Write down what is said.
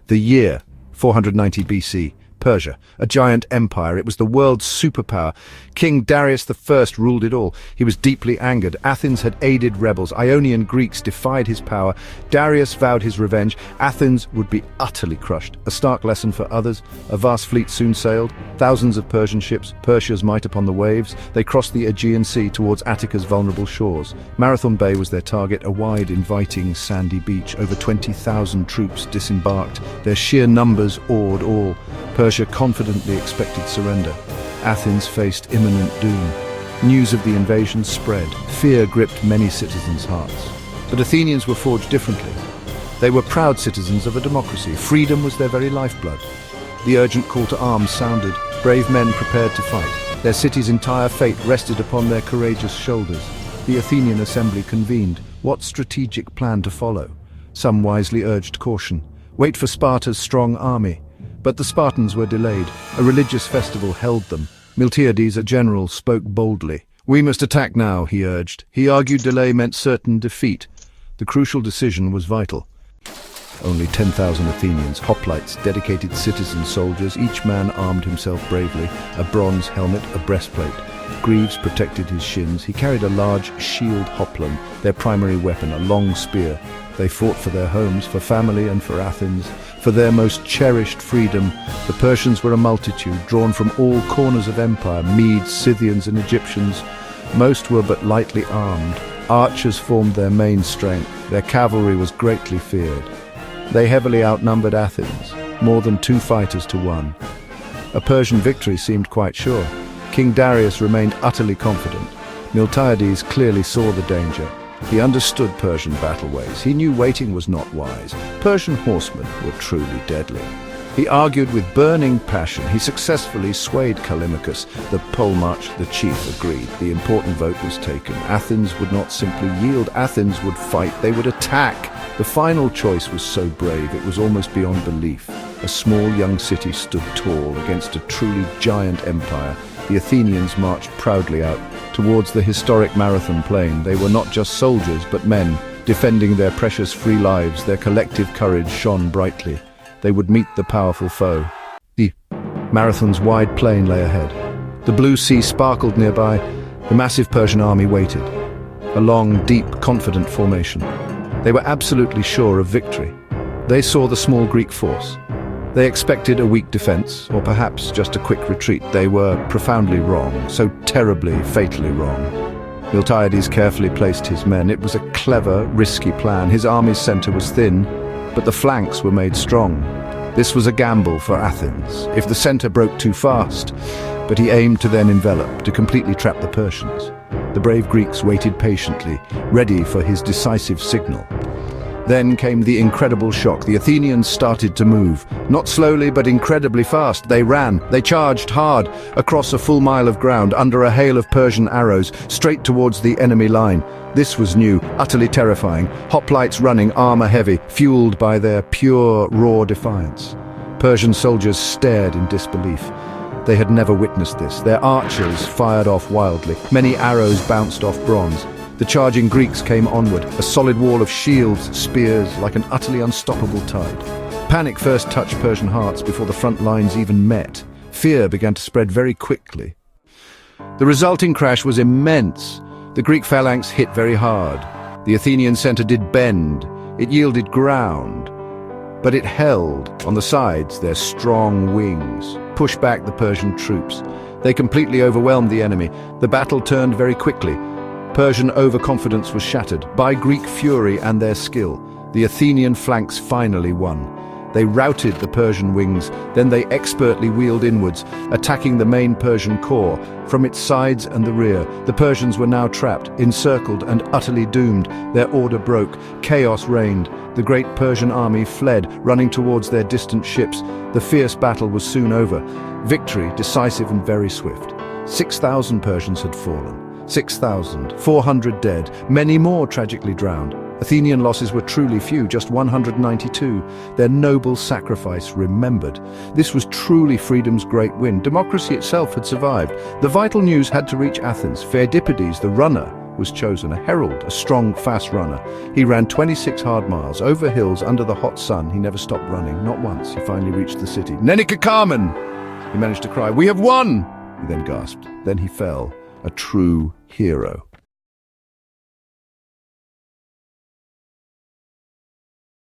The year, 490 BC. Persia, a giant empire. It was the world's superpower. King Darius I ruled it all. He was deeply angered. Athens had aided rebels. Ionian Greeks defied his power. Darius vowed his revenge. Athens would be utterly crushed. A stark lesson for others. A vast fleet soon sailed. Thousands of Persian ships, Persia's might upon the waves. They crossed the Aegean Sea towards Attica's vulnerable shores. Marathon Bay was their target, a wide, inviting, sandy beach. Over 20,000 troops disembarked. Their sheer numbers awed all. Persia confidently expected surrender. Athens faced imminent doom. News of the invasion spread. Fear gripped many citizens' hearts. But Athenians were forged differently. They were proud citizens of a democracy. Freedom was their very lifeblood. The urgent call to arms sounded. Brave men prepared to fight. Their city's entire fate rested upon their courageous shoulders. The Athenian assembly convened. What strategic plan to follow? Some wisely urged caution. Wait for Sparta's strong army. But the Spartans were delayed. A religious festival held them. Miltiades, a general, spoke boldly. "We must attack now," he urged. He argued delay meant certain defeat. The crucial decision was vital. Only 10,000 Athenians, hoplites, dedicated citizen soldiers, each man armed himself bravely, a bronze helmet, a breastplate. Greaves protected his shins. He carried a large shield hoplon, their primary weapon, a long spear. They fought for their homes, for family and for Athens, for their most cherished freedom. The Persians were a multitude, drawn from all corners of empire, Medes, Scythians and Egyptians. Most were but lightly armed. Archers formed their main strength. Their cavalry was greatly feared. They heavily outnumbered Athens, more than 2 fighters to 1. A Persian victory seemed quite sure. King Darius remained utterly confident. Miltiades clearly saw the danger. He understood Persian battle ways. He knew waiting was not wise. Persian horsemen were truly deadly. He argued with burning passion. He successfully swayed Callimachus. The polemarch, the chief, agreed. The important vote was taken. Athens would not simply yield. Athens would fight. They would attack. The final choice was so brave, it was almost beyond belief. A small young city stood tall against a truly giant empire. The Athenians marched proudly out towards the historic Marathon Plain. They were not just soldiers, but men, defending their precious free lives. Their collective courage shone brightly. They would meet the powerful foe. The Marathon's wide plain lay ahead. The blue sea sparkled nearby. The massive Persian army waited. A long, deep, confident formation. They were absolutely sure of victory. They saw the small Greek force. They expected a weak defense, or perhaps just a quick retreat. They were profoundly wrong, so terribly, fatally wrong. Miltiades carefully placed his men. It was a clever, risky plan. His army's center was thin, but the flanks were made strong. This was a gamble for Athens, if the center broke too fast, but he aimed to then envelop, to completely trap the Persians. The brave Greeks waited patiently, ready for his decisive signal. Then came the incredible shock. The Athenians started to move. Not slowly, but incredibly fast. They ran. They charged hard, across a full mile of ground, under a hail of Persian arrows, straight towards the enemy line. This was new, utterly terrifying. Hoplites running, armor heavy, fueled by their pure, raw defiance. Persian soldiers stared in disbelief. They had never witnessed this. Their archers fired off wildly. Many arrows bounced off bronze. The charging Greeks came onward, a solid wall of shields, spears, like an utterly unstoppable tide. Panic first touched Persian hearts before the front lines even met. Fear began to spread very quickly. The resulting crash was immense. The Greek phalanx hit very hard. The Athenian center did bend. It yielded ground. But it held, on the sides, their strong wings, pushed back the Persian troops. They completely overwhelmed the enemy. The battle turned very quickly. Persian overconfidence was shattered. By Greek fury and their skill, the Athenian flanks finally won. They routed the Persian wings, then they expertly wheeled inwards, attacking the main Persian corps from its sides and the rear. The Persians were now trapped, encircled and utterly doomed. Their order broke. Chaos reigned. The great Persian army fled, running towards their distant ships. The fierce battle was soon over. Victory, decisive and very swift. 6,000 Persians had fallen. 6,400 dead, many more tragically drowned. Athenian losses were truly few, just 192. Their noble sacrifice remembered. This was truly freedom's great win. Democracy itself had survived. The vital news had to reach Athens. Pheidippides, the runner, was chosen, a herald, a strong, fast runner. He ran 26 hard miles, over hills, under the hot sun. He never stopped running, not once. He finally reached the city. "Nenika Carmen!" He managed to cry, "We have won!" He then gasped. Then he fell, a true hero.